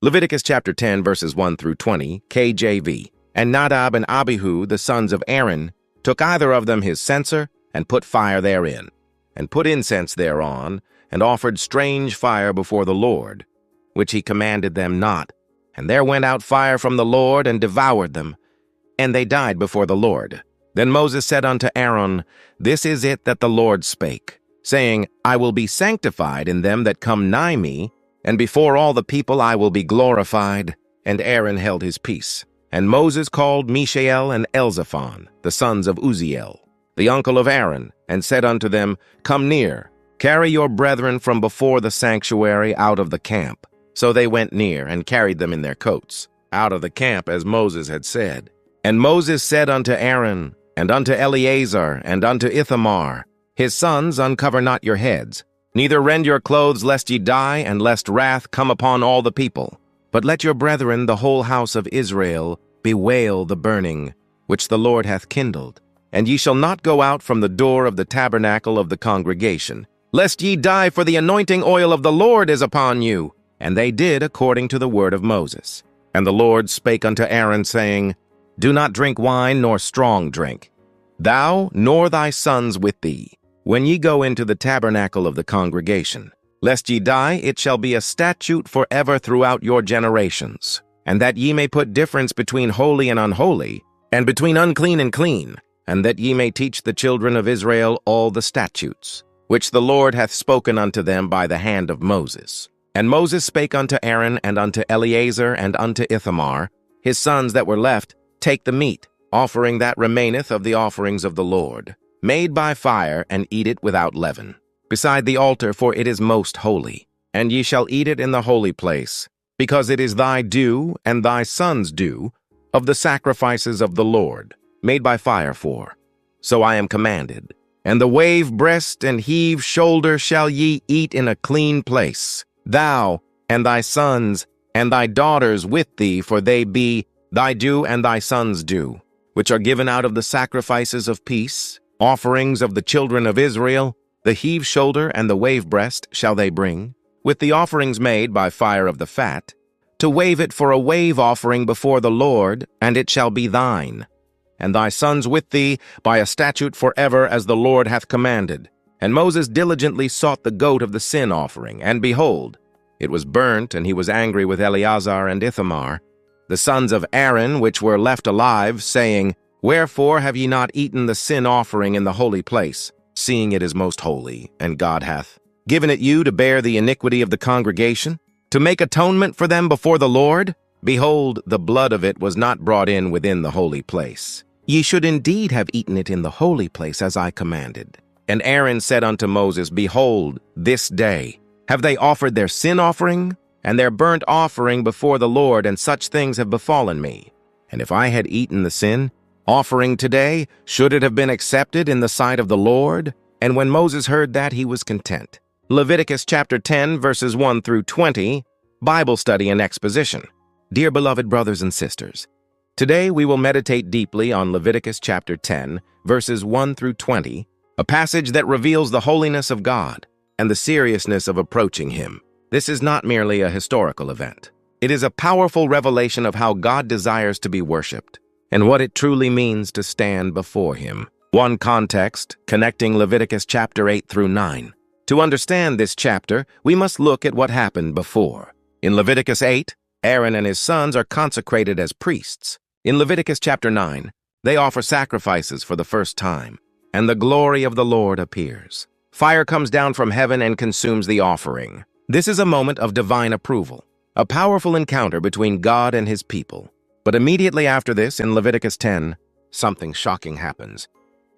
Leviticus chapter 10, verses 1 through 20, KJV. And Nadab and Abihu, the sons of Aaron, took either of them his censer, and put fire therein, and put incense thereon, and offered strange fire before the Lord, which he commanded them not. And there went out fire from the Lord, and devoured them, and they died before the Lord. Then Moses said unto Aaron, This is it that the Lord spake, saying, I will be sanctified in them that come nigh me, and before all the people I will be glorified. And Aaron held his peace. And Moses called Mishael and Elzaphan, the sons of Uzziel, the uncle of Aaron, and said unto them, Come near, carry your brethren from before the sanctuary out of the camp. So they went near, and carried them in their coats, out of the camp, as Moses had said. And Moses said unto Aaron, and unto Eleazar, and unto Ithamar, his sons, Uncover not your heads, neither rend your clothes, lest ye die, and lest wrath come upon all the people. But let your brethren, the whole house of Israel, bewail the burning, which the Lord hath kindled. And ye shall not go out from the door of the tabernacle of the congregation, lest ye die, for the anointing oil of the Lord is upon you. And they did according to the word of Moses. And the Lord spake unto Aaron, saying, Do not drink wine nor strong drink, thou nor thy sons with thee, when ye go into the tabernacle of the congregation. Lest ye die, it shall be a statute forever throughout your generations, and that ye may put difference between holy and unholy, and between unclean and clean, and that ye may teach the children of Israel all the statutes, which the Lord hath spoken unto them by the hand of Moses. And Moses spake unto Aaron, and unto Eleazar, and unto Ithamar, his sons that were left, Take the meat, offering that remaineth of the offerings of the Lord, made by fire, and eat it without leaven, beside the altar, for it is most holy. And ye shall eat it in the holy place, because it is thy due, and thy sons' due, of the sacrifices of the Lord, made by fire for. So I am commanded. And the wave breast and heave shoulder shall ye eat in a clean place, thou, and thy sons, and thy daughters with thee, for they be thy due and thy sons' due, which are given out of the sacrifices of peace, offerings of the children of Israel. The heave shoulder and the wave breast shall they bring, with the offerings made by fire of the fat, to wave it for a wave offering before the Lord, and it shall be thine, and thy sons with thee, by a statute forever, as the Lord hath commanded. And Moses diligently sought the goat of the sin offering, and behold, it was burnt, and he was angry with Eleazar and Ithamar, the sons of Aaron, which were left alive, saying, Wherefore have ye not eaten the sin offering in the holy place, seeing it is most holy, and God hath given it you to bear the iniquity of the congregation, to make atonement for them before the Lord? Behold, the blood of it was not brought in within the holy place. Ye should indeed have eaten it in the holy place, as I commanded. And Aaron said unto Moses, Behold, this day have they offered their sin offering and their burnt offering before the Lord, and such things have befallen me. And if I had eaten the sin offering today, should it have been accepted in the sight of the Lord? And when Moses heard that, he was content. Leviticus chapter 10, verses 1 through 20, Bible study and exposition. Dear beloved brothers and sisters, today we will meditate deeply on Leviticus chapter 10, verses 1 through 20, a passage that reveals the holiness of God and the seriousness of approaching Him. This is not merely a historical event. It is a powerful revelation of how God desires to be worshipped and what it truly means to stand before Him. One context, connecting Leviticus chapter 8 through 9. To understand this chapter, we must look at what happened before. In Leviticus 8, Aaron and his sons are consecrated as priests. In Leviticus chapter 9, they offer sacrifices for the first time, and the glory of the Lord appears. Fire comes down from heaven and consumes the offering. This is a moment of divine approval, a powerful encounter between God and His people. But immediately after this, in Leviticus 10, something shocking happens.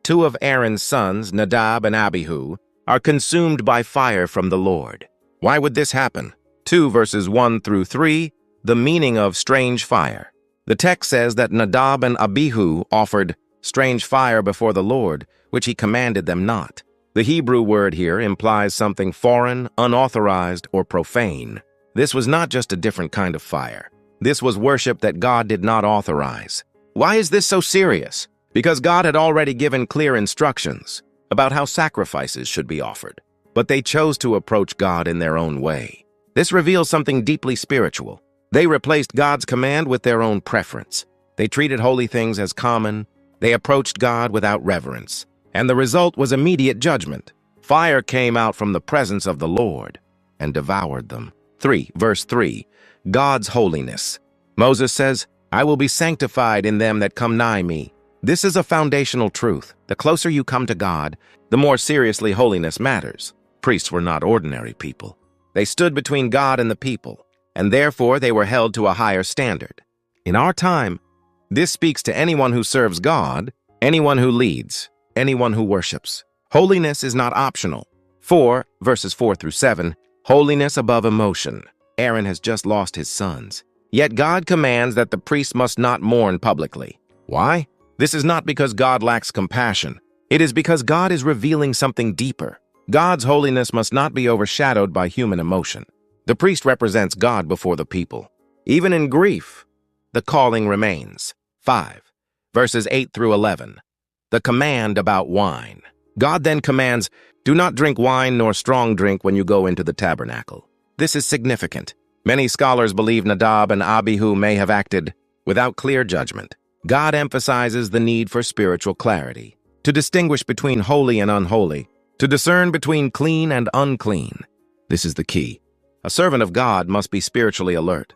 Two of Aaron's sons, Nadab and Abihu, are consumed by fire from the Lord. Why would this happen? 2 verses 1 through 3, the meaning of strange fire. The text says that Nadab and Abihu offered strange fire before the Lord, which He commanded them not. The Hebrew word here implies something foreign, unauthorized, or profane. This was not just a different kind of fire. This was worship that God did not authorize. Why is this so serious? Because God had already given clear instructions about how sacrifices should be offered, but they chose to approach God in their own way. This reveals something deeply spiritual. They replaced God's command with their own preference. They treated holy things as common. They approached God without reverence. And the result was immediate judgment. Fire came out from the presence of the Lord and devoured them. Verse 3, God's holiness. Moses says, "I will be sanctified in them that come nigh me." This is a foundational truth. The closer you come to God, the more seriously holiness matters. Priests were not ordinary people. They stood between God and the people, and therefore they were held to a higher standard. In our time, this speaks to anyone who serves God, anyone who leads, anyone who worships. Holiness is not optional. Verses 4 through 7, holiness above emotion. Aaron has just lost his sons. Yet God commands that the priest must not mourn publicly. Why? This is not because God lacks compassion. It is because God is revealing something deeper. God's holiness must not be overshadowed by human emotion. The priest represents God before the people. Even in grief, the calling remains. Verses 8 through 11. The command about wine. God then commands, "Do not drink wine nor strong drink when you go into the tabernacle." This is significant. Many scholars believe Nadab and Abihu may have acted without clear judgment. God emphasizes the need for spiritual clarity, to distinguish between holy and unholy, to discern between clean and unclean. This is the key. A servant of God must be spiritually alert.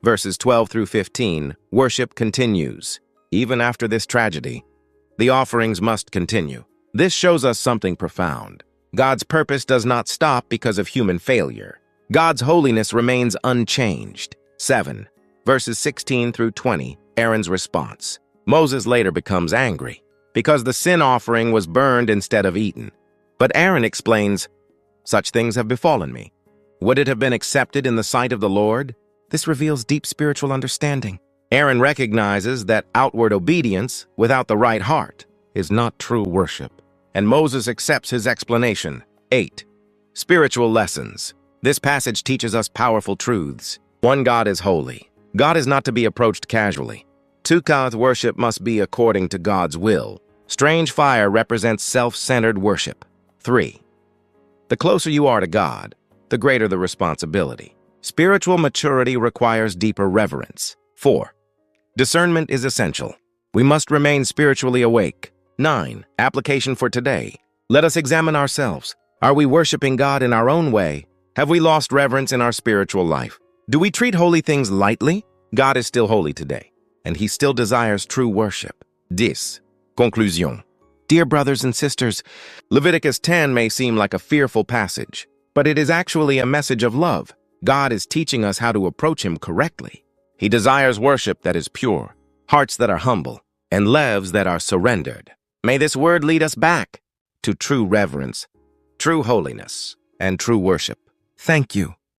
Verses 12 through 15, worship continues. Even after this tragedy, the offerings must continue. This shows us something profound. God's purpose does not stop because of human failure. God's holiness remains unchanged. Verses 16 through 20, Aaron's response. Moses later becomes angry because the sin offering was burned instead of eaten. But Aaron explains, "Such things have befallen me. Would it have been accepted in the sight of the Lord?" This reveals deep spiritual understanding. Aaron recognizes that outward obedience without the right heart is not true worship. And Moses accepts his explanation. 8. Spiritual lessons. This passage teaches us powerful truths. 1. God is holy. God is not to be approached casually. 2. God's worship must be according to God's will. Strange fire represents self-centered worship. 3. The closer you are to God, the greater the responsibility. Spiritual maturity requires deeper reverence. 4. Discernment is essential. We must remain spiritually awake. 9. Application for today. Let us examine ourselves. Are we worshiping God in our own way? Have we lost reverence in our spiritual life? Do we treat holy things lightly? God is still holy today, and He still desires true worship. 10. Conclusion. Dear brothers and sisters, Leviticus 10 may seem like a fearful passage, but it is actually a message of love. God is teaching us how to approach Him correctly. He desires worship that is pure, hearts that are humble, and lives that are surrendered. May this word lead us back to true reverence, true holiness, and true worship. Thank you.